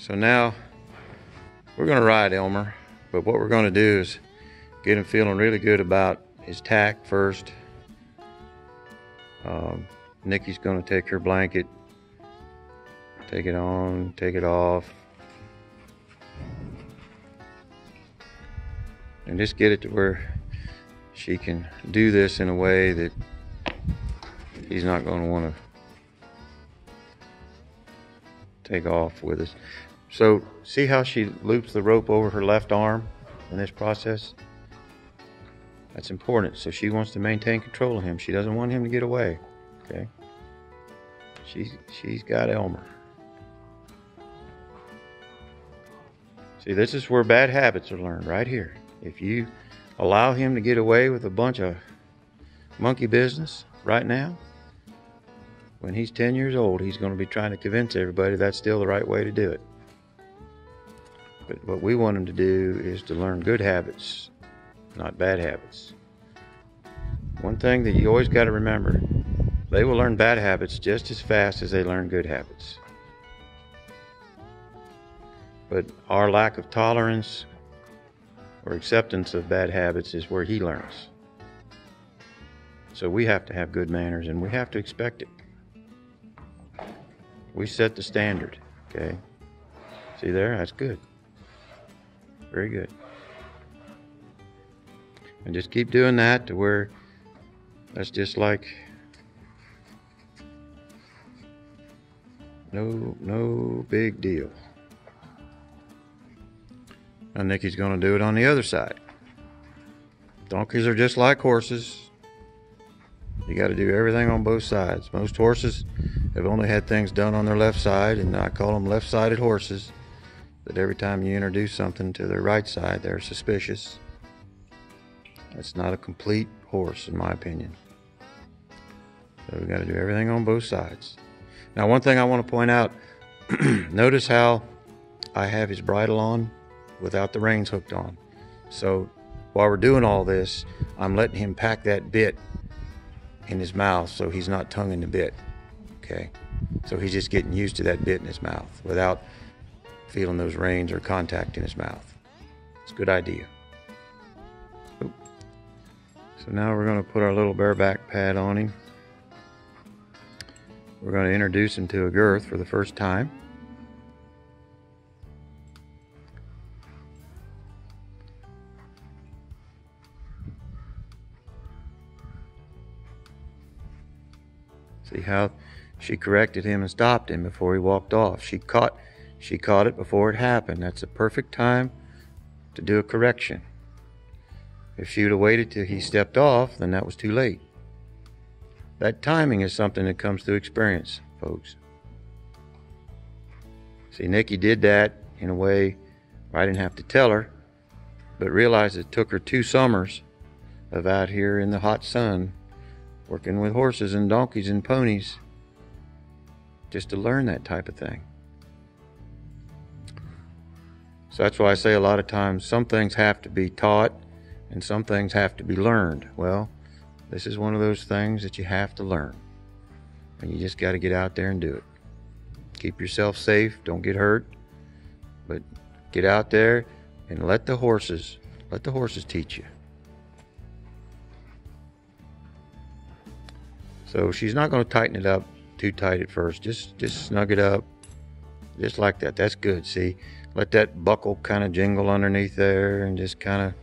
So now we're going to ride Elmer, but what we're going to do is get him feeling really good about his tack first. Nikki's going to take her blanket, take it on, take it off, and just get it to where she can do this in a way that he's not going to want to take off with us. So see how she loops the rope over her left arm in this process? That's important. So she wants to maintain control of him. She doesn't want him to get away. Okay? She's got Elmer. See, this is where bad habits are learned, right here. If you allow him to get away with a bunch of monkey business right now, when he's 10 years old, he's going to be trying to convince everybody that's still the right way to do it. But what we want him to do is to learn good habits, not bad habits. One thing that you always got to remember, they will learn bad habits just as fast as they learn good habits. But our lack of tolerance or acceptance of bad habits is where he learns. So we have to have good manners, and we have to expect it. We set the standard, okay? See there? That's good. Very good. And just keep doing that to where that's just like no big deal. Now Nikki's going to do it on the other side. Donkeys are just like horses. You got to do everything on both sides. Most horses have only had things done on their left side, and I call them left-sided horses. That every time you introduce something to their right side, they're suspicious. That's not a complete horse, in my opinion. So we got to do everything on both sides. Now, one thing I want to point out, notice how I have his bridle on without the reins hooked on. So while we're doing all this, I'm letting him pack that bit in his mouth so he's not tonguing the bit. Okay? So he's just getting used to that bit in his mouth without feeling those reins or contact in his mouth. It's a good idea. Oop. So now we're going to put our little bareback pad on him. We're going to introduce him to a girth for the first time. See how she corrected him and stopped him before he walked off. She caught it before it happened. That's a perfect time to do a correction. If she would have waited till he stepped off, then that was too late. That timing is something that comes through experience, folks. See, Nikki did that in a way where I didn't have to tell her, but realized it took her 2 summers of out here in the hot sun working with horses and donkeys and ponies just to learn that type of thing. So that's why I say a lot of times some things have to be taught and some things have to be learned. Well, this is one of those things that you have to learn. And you just got to get out there and do it. Keep yourself safe. Don't get hurt. But get out there and let the horses teach you. So she's not going to tighten it up too tight at first. Just snug it up. Just like that. That's good. See? Let that buckle kind of jingle underneath there and just kind of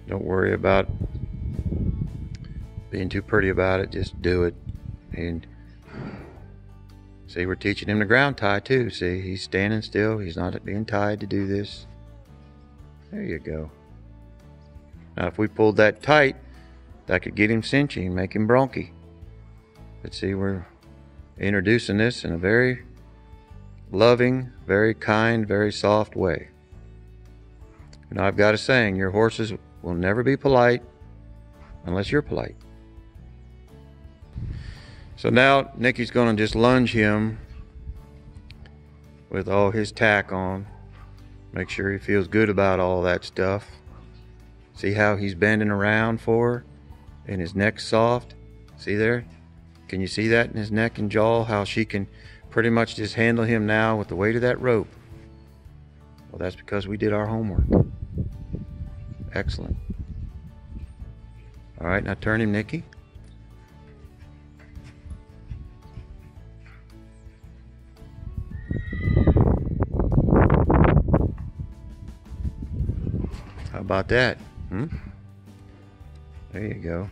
don't worry about being too pretty about it. Just do it. And see, we're teaching him the ground tie too. See, he's standing still. He's not being tied to do this. There you go. Now, if we pulled that tight, that could get him cinching, make him bronky. But see, we're introducing this in a very loving, very kind, very soft way. You know, I've got a saying, your horses will never be polite unless you're polite. So now Nikki's going to just lunge him with all his tack on. Make sure he feels good about all that stuff. See how he's bending around for her and his neck's soft? See there? Can you see that in his neck and jaw? How she can pretty much just handle him now with the weight of that rope. Well, that's because we did our homework. Excellent. All right, now turn him, Nikki. How about that? There you go.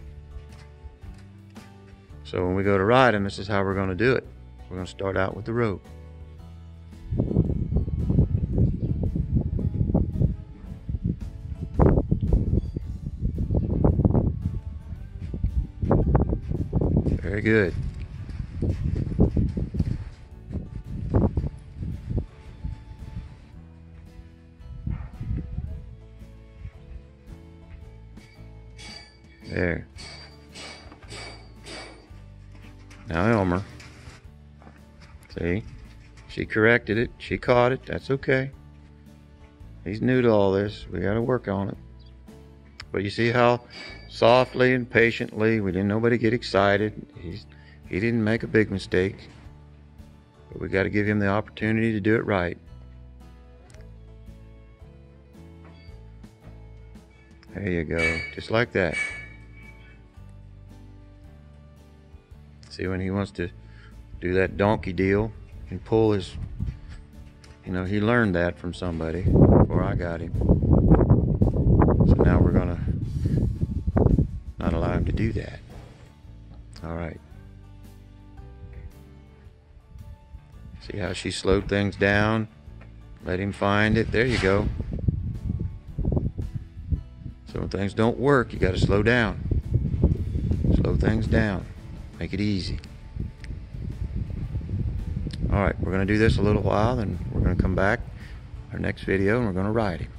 So when we go to ride him, this is how we're going to do it. We're going to start out with the rope. Very good. There. Now Elmer. See? She corrected it. She caught it. That's okay. He's new to all this. We got to work on it. But you see how softly and patiently, we didn't nobody get excited. He didn't make a big mistake. But we got to give him the opportunity to do it right. There you go. Just like that. See, when he wants to do that donkey deal and pull his, he learned that from somebody before I got him. So now we're gonna not allow him to do that. All right. See how she slowed things down? Let him find it. There you go. So when things don't work, you got to slow down. Slow things down. Make it easy. All right, we're going to do this a little while, then we're going to come back our next video and we're going to ride him.